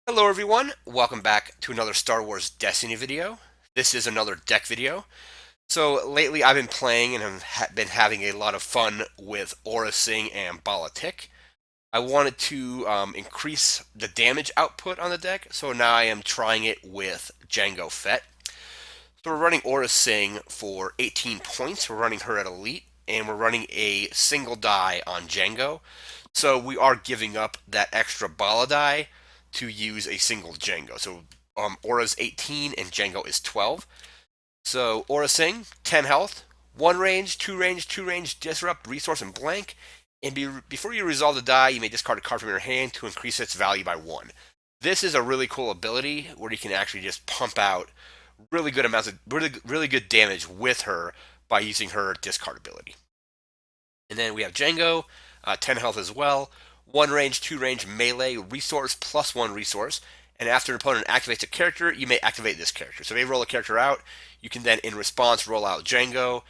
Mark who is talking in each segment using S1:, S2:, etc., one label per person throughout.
S1: Hello everyone, welcome back to another Star Wars Destiny video. This is another deck video. So lately I've been playing and have been having a lot of fun with Aurra Sing and Balatik. I wanted to increase the damage output on the deck, so now I am trying it with Jango Fett. So we're running Aurra Sing for 18 points, we're running her at Elite, and we're running a single die on Jango. So we are giving up that extra Bala die to use a single Jango. So Aurra's 18 and Jango is 12. So Aurra Sing, 10 health, 1 range, 2 range, 2 range, disrupt, resource, and blank. And before you resolve the die, you may discard a card from your hand to increase its value by 1. This is a really cool ability where you can actually just pump out really good amounts of really good damage with her by using her discard ability. And then we have Jango, 10 health as well, 1 range, 2 range, melee, resource, plus 1 resource. And after an opponent activates a character, you may activate this character. So if they roll a character out, you can then, in response, roll out Jango.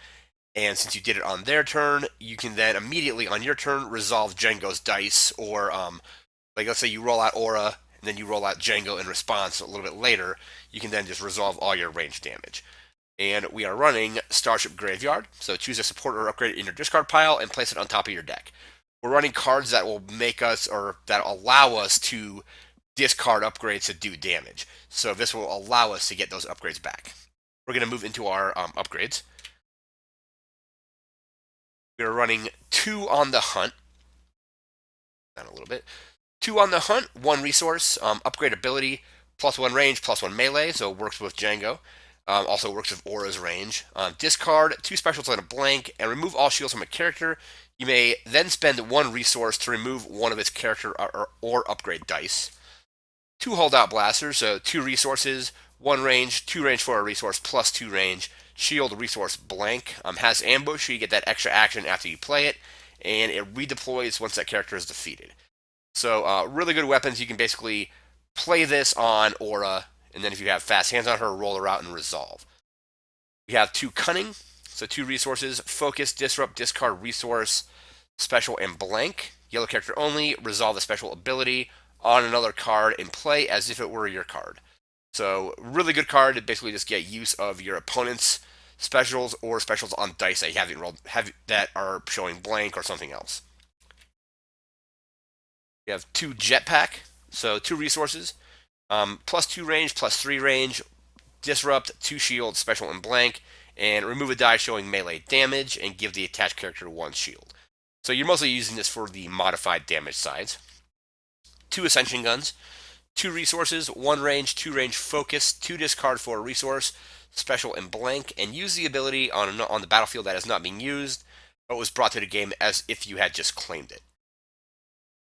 S1: And since you did it on their turn, you can then immediately on your turn resolve Jango's dice. Or, like, let's say you roll out Aurra, and then you roll out Jango in response a little bit later, you can then just resolve all your range damage. And we are running Starship Graveyard, so choose a support or upgrade in your discard pile and place it on top of your deck. We're running cards that will make us, or that allow us to discard upgrades to do damage. So this will allow us to get those upgrades back. We're going to move into our upgrades. We're running 2 on the hunt. Down a little bit. 2 on the hunt, 1 resource, upgrade ability, plus 1 range, plus 1 melee, so it works with Jango. Also works with Aurra's range. Discard 2 specials and a blank, and remove all shields from a character. You may then spend 1 resource to remove one of its character or upgrade dice. 2 holdout blasters, so 2 resources, 1 range, 2 range for a resource, plus 2 range. Shield resource blank. Has ambush, so you get that extra action after you play it, and it redeploys once that character is defeated. So really good weapons. You can basically play this on Aurra, and then if you have fast hands on her, roll her out and resolve. We have 2 Cunning, so 2 resources, focus, disrupt, discard, resource, special, and blank. Yellow character only, resolve a special ability on another card and play as if it were your card. So really good card to basically just get use of your opponent's specials or specials on dice that you haven't rolled that are showing blank or something else. We have 2 Jetpack, so 2 resources, plus 2 range, plus 3 range, disrupt, 2 shield, special, and blank, and remove a die showing melee damage and give the attached character 1 shield. So you're mostly using this for the modified damage sides. 2 Ascension guns, 2 resources, 1 range, 2 range focus, 2 discard for a resource, special, and blank, and use the ability on the battlefield that is not being used, but was brought to the game as if you had just claimed it.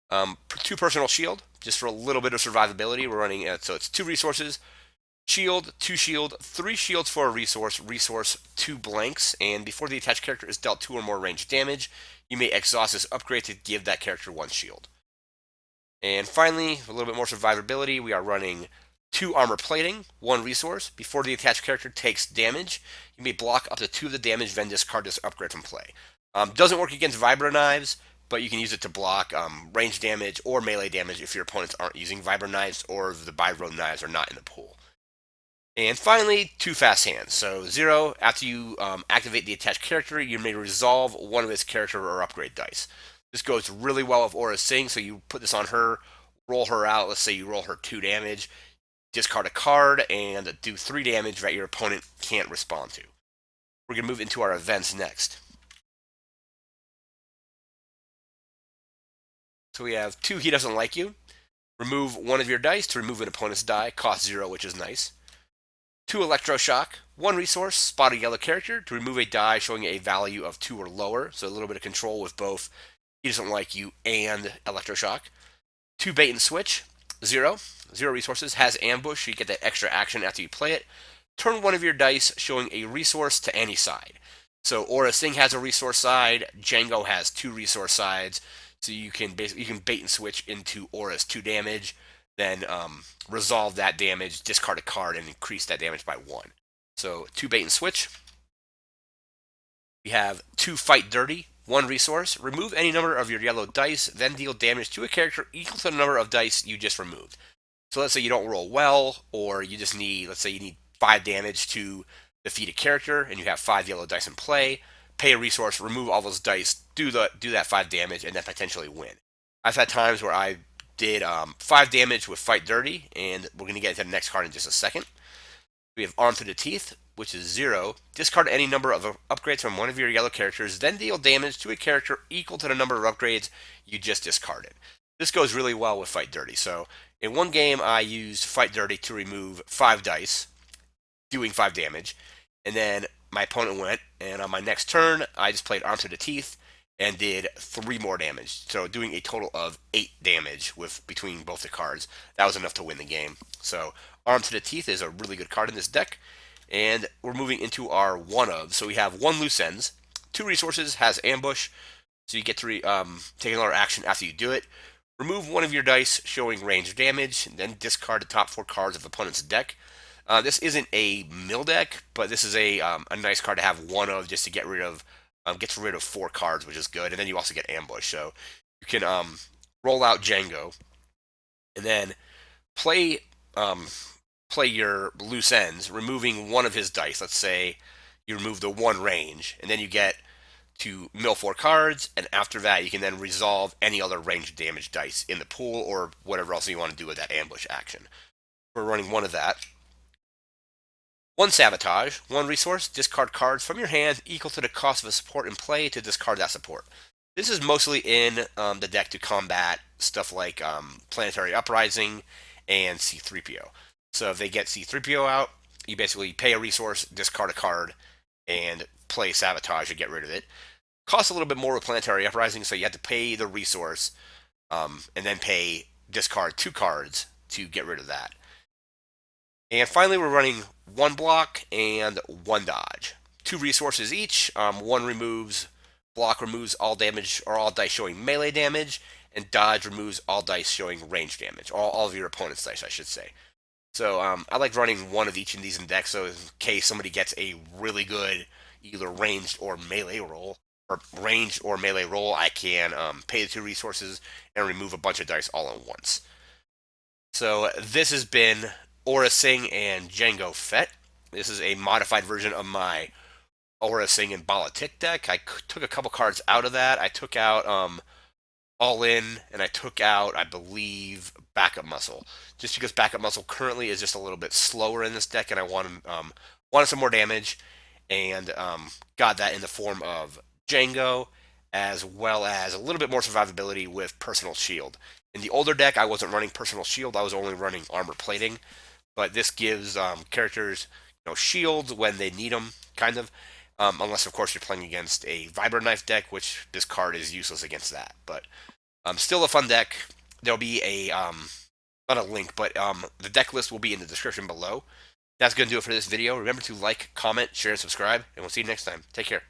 S1: 2 personal shield, just for a little bit of survivability. We're running so it's 2 resources, shield, 2 shield, 3 shields for a resource, 2 blanks, and before the attached character is dealt 2 or more range damage, you may exhaust this upgrade to give that character 1 shield. And finally, a little bit more survivability, we are running 2 armor plating, 1 resource. Before the attached character takes damage, you may block up to 2 of the damage, then discard this upgrade from play. Doesn't work against vibro knives, but you can use it to block range damage or melee damage if your opponents aren't using vibro knives or if the vibro knives are not in the pool. And finally, 2 fast hands. So 0, after you activate the attached character, you may resolve one of its character or upgrade dice. This goes really well with Aurra Sing, so you put this on her, roll her out. Let's say you roll her 2 damage, discard a card, and do 3 damage that your opponent can't respond to. We're going to move into our events next. So we have 2 He Doesn't Like You. Remove one of your dice to remove an opponent's die, cost 0, which is nice. 2 Electroshock, 1 resource, spot a yellow character to remove a die showing a value of 2 or lower, so a little bit of control with both He Doesn't Like You and Electroshock. 2 Bait and Switch, 0 resources, has ambush, so you get that extra action after you play it. Turn one of your dice showing a resource to any side. So Aurra Sing has a resource side, Jango has 2 resource sides, so you can bait and switch into Aurra's 2 damage, then resolve that damage, discard a card, and increase that damage by 1. So 2 bait and switch. We have 2 Fight Dirty, 1 resource. Remove any number of your yellow dice, then deal damage to a character equal to the number of dice you just removed. So let's say you don't roll well, or you just need, let's say you need 5 damage to defeat a character, and you have 5 yellow dice in play. Pay a resource, remove all those dice, do that 5 damage, and then potentially win. I've had times where I did 5 damage with Fight Dirty, and we're going to get into the next card in just a second. We have Arm to the Teeth, which is 0. Discard any number of upgrades from one of your yellow characters, then deal damage to a character equal to the number of upgrades you just discarded. This goes really well with Fight Dirty. So in one game, I used Fight Dirty to remove 5 dice, doing 5 damage, and then my opponent went, and on my next turn, I just played Arm to the Teeth and did 3 more damage. So doing a total of 8 damage with between both the cards. That was enough to win the game. So Arm to the Teeth is a really good card in this deck. And we're moving into our one of. So we have 1 loose ends, 2 resources, has ambush. So you get to take another action after you do it. Remove one of your dice showing range damage, and then discard the top 4 cards of the opponent's deck. This isn't a mill deck, but this is a nice card to have one of, just to get rid of 4 cards, which is good. And then you also get ambush, so you can roll out Jango, and then play play your loose ends, removing one of his dice. Let's say you remove the 1 range, and then you get to mill 4 cards, and after that you can then resolve any other range damage dice in the pool or whatever else you want to do with that ambush action. We're running 1 of that. 1 Sabotage, 1 resource, discard cards from your hand equal to the cost of a support in play to discard that support. This is mostly in the deck to combat stuff like Planetary Uprising and C-3PO. So if they get C-3PO out, you basically pay a resource, discard a card, and play Sabotage to get rid of it. Costs a little bit more with Planetary Uprising, so you have to pay the resource and then discard 2 cards to get rid of that. And finally, we're running 1 block and 1 dodge. 2 resources each. 1 block removes all damage or all dice showing melee damage, and dodge removes all dice showing range damage. All of your opponent's dice, I should say. So I like running 1 of each in these decks, so in case somebody gets a really good either ranged or melee roll, I can pay the 2 resources and remove a bunch of dice all at once. So this has been Aurra Sing and Jango Fett. This is a modified version of my Aurra Sing and Politic deck. I took a couple cards out of that. I took out All In, and I took out, I believe, Backup Muscle. Just because Backup Muscle currently is just a little bit slower in this deck, and I wanted some more damage, and got that in the form of Jango, as well as a little bit more survivability with Personal Shield. In the older deck, I wasn't running Personal Shield. I was only running Armor Plating. But this gives characters, shields when they need them, kind of. Unless, of course, you're playing against a Vibro Knife deck, which this card is useless against that. But still a fun deck. There'll be not a link, but the deck list will be in the description below. That's going to do it for this video. Remember to like, comment, share, and subscribe, and we'll see you next time. Take care.